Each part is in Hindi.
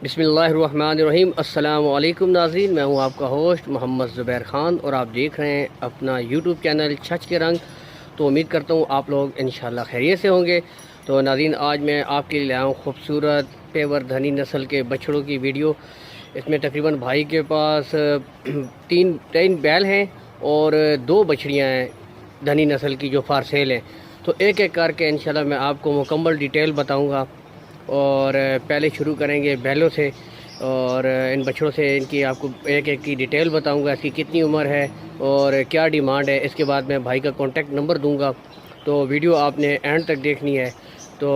बिस्मिल्लाहिर्रहमानिर्रहीम। अस्सलाम वालेकुम नाज़रीन, मैं हूं आपका होस्ट मोहम्मद ज़ुबैर ख़ान और आप देख रहे हैं अपना यूट्यूब चैनल छच के रंग। तो उम्मीद करता हूं आप लोग इंशाल्लाह खैरियत से होंगे। तो नाज़रीन, आज मैं आपके लिए लाया हूँ खूबसूरत पेवर धनी नस्ल के बछड़ों की वीडियो। इसमें तकरीबन भाई के पास तीन बैल हैं और दो बछड़ियाँ हैं धनी नस्ल की जो फार सेल हैं। तो एक एक करके इंशाल्लाह मैं आपको मुकम्मल डिटेल बताऊँगा। और पहले शुरू करेंगे बैलों से और इन बछड़ों से इनकी आपको एक एक की डिटेल बताऊंगा, इसकी कितनी उम्र है और क्या डिमांड है। इसके बाद मैं भाई का कॉन्टेक्ट नंबर दूंगा, तो वीडियो आपने एंड तक देखनी है। तो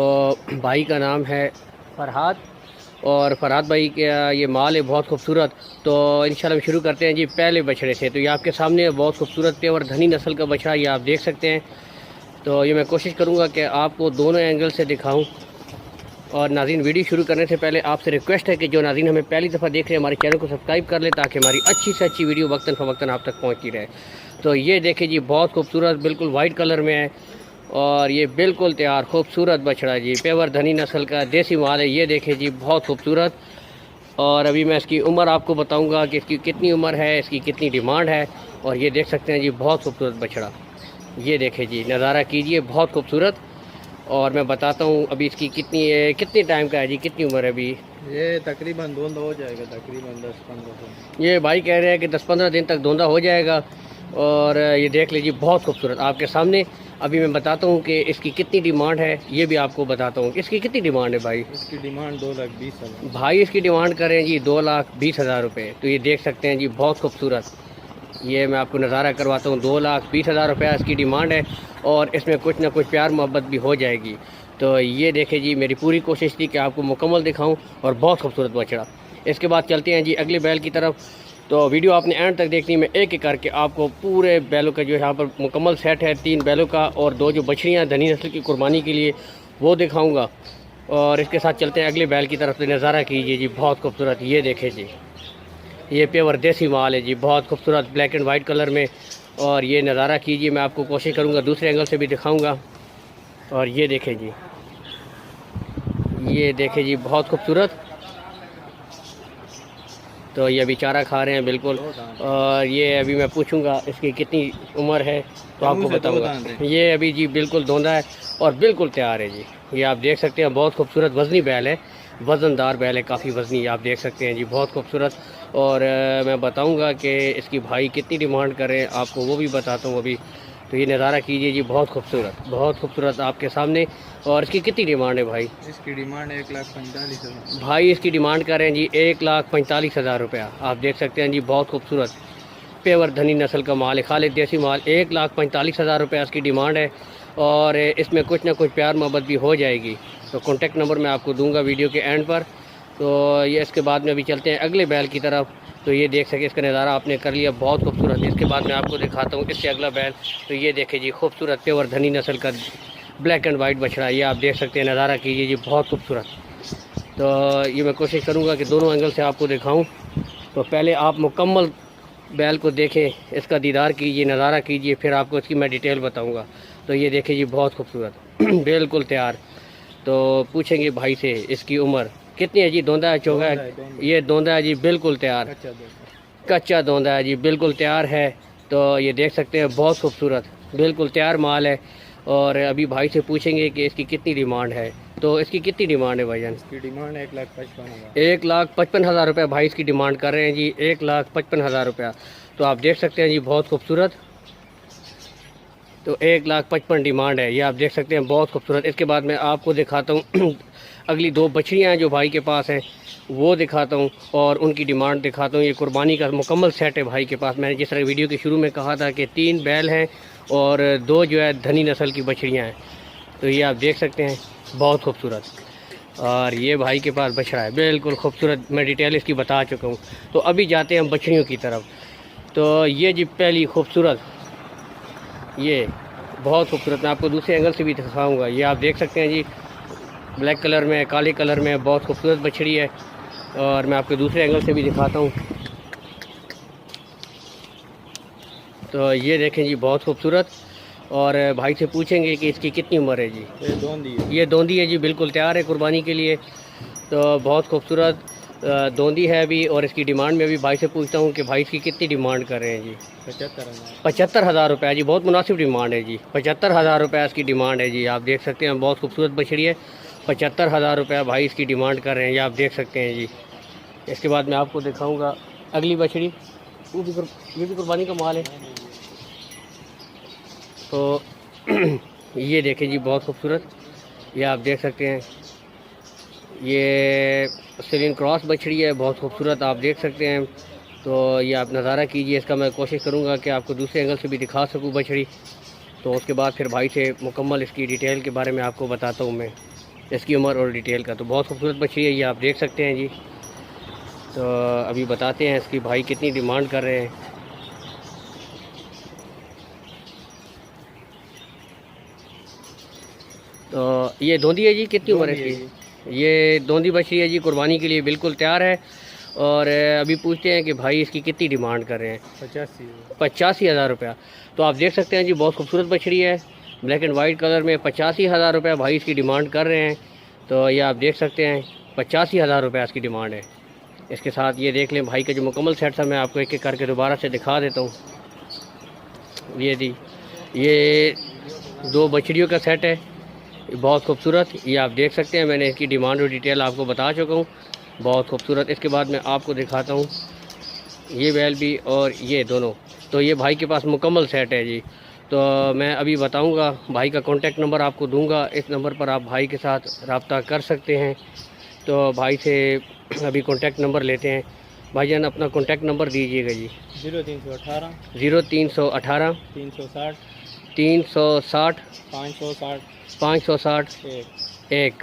भाई का नाम है फरहाद और फरहाद भाई का ये माल है बहुत खूबसूरत। तो इंशाल्लाह शुरू करते हैं जी पहले बछड़े से। तो ये आपके सामने बहुत खूबसूरत पेवर धनी नस्ल का बछड़ा ये आप देख सकते हैं। तो ये मैं कोशिश करूँगा कि आपको दोनों एंगल से दिखाऊँ। और नाज़रीन, वीडियो शुरू करने से पहले आपसे रिक्वेस्ट है कि जो नाज़रीन हमें पहली दफ़ा देख रहे हैं हमारे चैनल को सब्सक्राइब कर ले, ताकि हमारी अच्छी से अच्छी वीडियो वक्तन फ़वक्तन आप तक पहुंचती रहे। तो ये देखिए जी, बहुत खूबसूरत बिल्कुल वाइट कलर में है और ये बिल्कुल तैयार खूबसूरत बछड़ा जी पेवर धनी नस्ल का देसी माल है। ये देखिए जी, बहुत खूबसूरत। और अभी मैं इसकी उम्र आपको बताऊँगा कि इसकी कितनी उम्र है, इसकी कितनी डिमांड है। और ये देख सकते हैं जी, बहुत खूबसूरत बछड़ा। ये देखे जी, नज़ारा कीजिए, बहुत खूबसूरत। और मैं बताता हूँ अभी इसकी कितनी टाइम का है जी, कितनी उम्र है अभी। ये तकरीबन धोंदा हो जाएगा, तकरीबन 10-15 दिन। ये भाई कह रहे हैं कि 10-15 दिन तक धोंदा हो जाएगा। और ये देख लीजिए, बहुत खूबसूरत आपके सामने। अभी मैं बताता हूँ कि इसकी कितनी डिमांड है, ये भी आपको बताता हूँ। इसकी कितनी डिमांड है भाई? इसकी डिमांड 2,20,000 भाई इसकी डिमांड करें जी 2,20,000 रुपये। तो ये देख सकते हैं जी, बहुत खूबसूरत। ये मैं आपको नज़ारा करवाता हूँ। 2,20,000 रुपया इसकी डिमांड है और इसमें कुछ ना कुछ प्यार मोहब्बत भी हो जाएगी। तो ये देखें जी, मेरी पूरी कोशिश थी कि आपको मुकम्मल दिखाऊं और बहुत खूबसूरत बछड़ा। इसके बाद चलते हैं जी अगले बैल की तरफ। तो वीडियो आपने एंड तक देखनी। मैं एक एक करके आपको पूरे बैलों का जो यहाँ पर मुकम्मल सेट है 3 बैलों का और 2 जो बछड़ियाँ धनी नस्ल की कुर्बानी के लिए वो दिखाऊँगा। और इसके साथ चलते हैं अगले बैल की तरफ। तो नज़ारा कीजिए जी, बहुत खूबसूरत। ये देखें जी, ये पेवर देसी माल है जी, बहुत खूबसूरत ब्लैक एंड वाइट कलर में। और ये नज़ारा कीजिए, मैं आपको कोशिश करूँगा दूसरे एंगल से भी दिखाऊंगा। और ये देखें जी, ये देखें जी, बहुत खूबसूरत। तो ये अभी चारा खा रहे हैं बिल्कुल। और ये अभी मैं पूछूंगा इसकी कितनी उम्र है तो आपको बताऊंगा। ये अभी जी बिल्कुल धोंदा है और बिल्कुल तैयार है जी। ये आप देख सकते हैं, बहुत खूबसूरत वज़नी बैल है, वज़नदार बैल है, काफ़ी वज़नी आप देख सकते हैं जी, बहुत खूबसूरत। और मैं बताऊंगा कि इसकी भाई कितनी डिमांड करें आपको वो भी बताता हूँ अभी। तो ये नज़ारा कीजिए जी, बहुत खूबसूरत, बहुत खूबसूरत आपके सामने। और इसकी कितनी डिमांड है भाई? इसकी डिमांड 1,45,000 भाई इसकी डिमांड करें जी 1,45,000 रुपया। आप देख सकते हैं जी, बहुत खूबसूरत पेवर धनी नस्ल का माल है, खालिद देसी माल। 1,45,000 रुपया इसकी डिमांड है और इसमें कुछ ना कुछ प्यार मोहब्बत भी हो जाएगी। तो कॉन्टेक्ट नंबर मैं आपको दूंगा वीडियो के एंड पर। तो ये इसके बाद में अभी चलते हैं अगले बैल की तरफ। तो ये देख सके, इसका नज़ारा आपने कर लिया, बहुत खूबसूरत। इसके बाद मैं आपको दिखाता हूँ इससे अगला बैल। तो ये देखे जी, खूबसूरत पेवर धनी नस्ल का ब्लैक एंड वाइट बछड़ा। ये आप देख सकते हैं, नज़ारा कीजिए जी, बहुत खूबसूरत। तो ये मैं कोशिश करूँगा कि दोनों एंगल से आपको दिखाऊँ। तो पहले आप मुकम्मल बैल को देखें, इसका दीदार कीजिए, नज़ारा कीजिए, फिर आपको इसकी मैं डिटेल बताऊँगा। तो ये देखें जी, बहुत खूबसूरत बिल्कुल तैयार। तो पूछेंगे भाई से इसकी उम्र कितनी है जी? धोंदा है, चोगा है? ये धोंदा है जी, बिल्कुल तैयार। कच्चा धोंदा है जी, बिल्कुल तैयार है। तो ये देख सकते हैं, बहुत खूबसूरत बिल्कुल तैयार माल है। और अभी भाई से पूछेंगे कि इसकी कितनी डिमांड है। तो इसकी कितनी डिमांड है भाईजान? इसकी डिमांड 1,55,000 1,55,000 रुपया भाई इसकी डिमांड कर रहे हैं जी, 1,55,000 रुपया। तो आप देख सकते हैं जी, बहुत खूबसूरत। तो 1,55,000 डिमांड है, ये आप देख सकते हैं, बहुत खूबसूरत। इसके बाद मैं आपको दिखाता हूँ अगली 2 बछड़ियाँ हैं जो भाई के पास हैं, वो दिखाता हूँ और उनकी डिमांड दिखाता हूँ। ये कुर्बानी का मुकम्मल सेट है भाई के पास। मैंने जिस तरह वीडियो के शुरू में कहा था कि 3 बैल हैं और 2 जो है धनी नस्ल की बछड़ियाँ हैं। तो ये आप देख सकते हैं, बहुत खूबसूरत। और ये भाई के पास बछड़ा है, बिल्कुल खूबसूरत। मैं डिटेल इसकी बता चुका हूँ। तो अभी जाते हैं हम बछड़ियों की तरफ। तो ये जी पहली खूबसूरत, ये बहुत खूबसूरत। मैं आपको दूसरे एंगल से भी दिखाऊंगा। ये आप देख सकते हैं जी, ब्लैक कलर में, काले कलर में, बहुत खूबसूरत बछड़ी है। और मैं आपको दूसरे एंगल से भी दिखाता हूँ। तो ये देखें जी, बहुत खूबसूरत। और भाई से पूछेंगे कि इसकी कितनी उम्र है जी? ये धोंदी है। ये धोंदी है जी, बिल्कुल तैयार है कुर्बानी के लिए। तो बहुत खूबसूरत। दोंदी है अभी, और इसकी डिमांड में अभी भाई से पूछता हूँ कि भाई इसकी कितनी डिमांड कर रहे हैं जी। 75,000 रुपये जी, बहुत मुनासिब डिमांड है जी। 75,000 रुपये इसकी डिमांड है जी। आप देख सकते हैं बहुत खूबसूरत बछड़ी है। 75,000 रुपये भाई इसकी डिमांड कर रहे हैं, ये आप देख सकते हैं जी। इसके बाद मैं आपको दिखाऊंगा अगली बछड़ी, ये भी कुर्बानी का माल है। तो ये देखें जी, बहुत खूबसूरत, ये आप देख सकते हैं। ये सिलिन क्रॉस बछड़ी है, बहुत खूबसूरत, आप देख सकते हैं। तो ये आप नज़ारा कीजिए इसका। मैं कोशिश करूँगा कि आपको दूसरे एंगल से भी दिखा सकूँ बछड़ी। तो उसके बाद फिर भाई से मुकम्मल इसकी डिटेल के बारे में आपको बताता हूँ मैं, इसकी उम्र और डिटेल का। तो बहुत खूबसूरत बछड़ी है, ये आप देख सकते हैं जी। तो अभी बताते हैं इसकी भाई कितनी डिमांड कर रहे हैं। तो ये दोंदी है जी, कितनी उम्र है इसकी? ये दोंदी बछड़ी है जी, कुर्बानी के लिए बिल्कुल तैयार है। और अभी पूछते हैं कि भाई इसकी कितनी डिमांड कर रहे हैं। 85,000 रुपया। तो आप देख सकते हैं जी, बहुत खूबसूरत बछड़ी है, ब्लैक एंड वाइट कलर में। 85,000 रुपया भाई इसकी डिमांड कर रहे हैं। तो ये आप देख सकते हैं 85,000 रुपया इसकी डिमांड है। इसके साथ ये देख लें भाई का जो मुकम्मल सेट था, मैं आपको एक एक करके दोबारा से दिखा देता हूँ। ये जी, ये 2 बछड़ियों का सेट है, बहुत खूबसूरत, ये आप देख सकते हैं। मैंने इसकी डिमांड और डिटेल आपको बता चुका हूँ, बहुत खूबसूरत। इसके बाद मैं आपको दिखाता हूँ ये बैल भी और ये दोनों। तो ये भाई के पास मुकम्मल सेट है जी। तो मैं अभी बताऊँगा, भाई का कॉन्टैक्ट नंबर आपको दूँगा, इस नंबर पर आप भाई के साथ रब्ता कर सकते हैं। तो भाई से अभी कॉन्टैक्ट नंबर लेते हैं। भाईजान अपना कॉन्टैक्ट नंबर दीजिएगा जी। 0318 0318 360 360 560 1।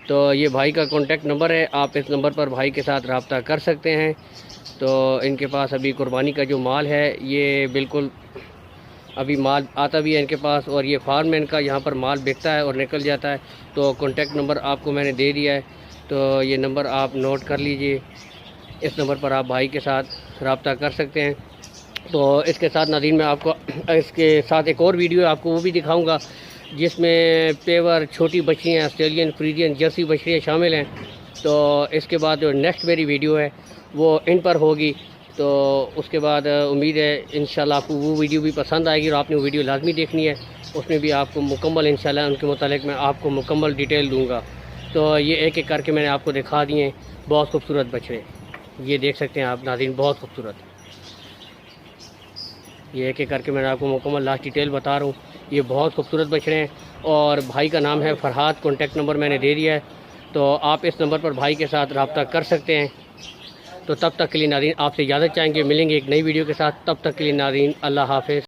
तो ये भाई का कॉन्टैक्ट नंबर है, आप इस नंबर पर भाई के साथ रब्ता कर सकते हैं। तो इनके पास अभी कुर्बानी का जो माल है, ये बिल्कुल अभी माल आता भी है इनके पास, और ये फार्म इनका, यहाँ पर माल बिकता है और निकल जाता है। तो कॉन्टैक्ट नंबर आपको मैंने दे दिया है, तो ये नंबर आप नोट कर लीजिए। इस नंबर पर आप भाई के साथ रब्ता कर सकते हैं। तो इसके साथ नाज़रीन मैं आपको इसके साथ एक और वीडियो आपको वो भी दिखाऊंगा, जिसमें पेवर, छोटी बछड़ियाँ, ऑस्ट्रेलियन, फ्रीजियन, जर्सी बछड़ियाँ शामिल हैं। तो इसके बाद जो नेक्स्ट मेरी वीडियो है वो इन पर होगी। तो उसके बाद उम्मीद है इंशाल्लाह आपको वो वीडियो भी पसंद आएगी, और आपने वो वीडियो लाजमी देखनी है। उसमें भी आपको मुकम्मल इंशाल्लाह उनके मुतालिक मैं आपको मुकम्मल डिटेल दूँगा। तो ये एक एक करके मैंने आपको दिखा दिए, बहुत खूबसूरत बछड़े, ये देख सकते हैं आप नाज़रीन, बहुत खूबसूरत। ये एक एक करके मैंने आपको मुकम्मल लास्ट डिटेल बता रहा हूँ। ये बहुत खूबसूरत बछड़े हैं, और भाई का नाम है फरहाद, कॉन्टैक्ट नंबर मैंने दे दिया है। तो आप इस नंबर पर भाई के साथ रब्ता कर सकते हैं। तो तब तक के लिए नाज़रीन आपसे इजाज़त चाहेंगे, मिलेंगे एक नई वीडियो के साथ। तब तक के लिए नाज़रीन अल्लाह हाफ़िज़।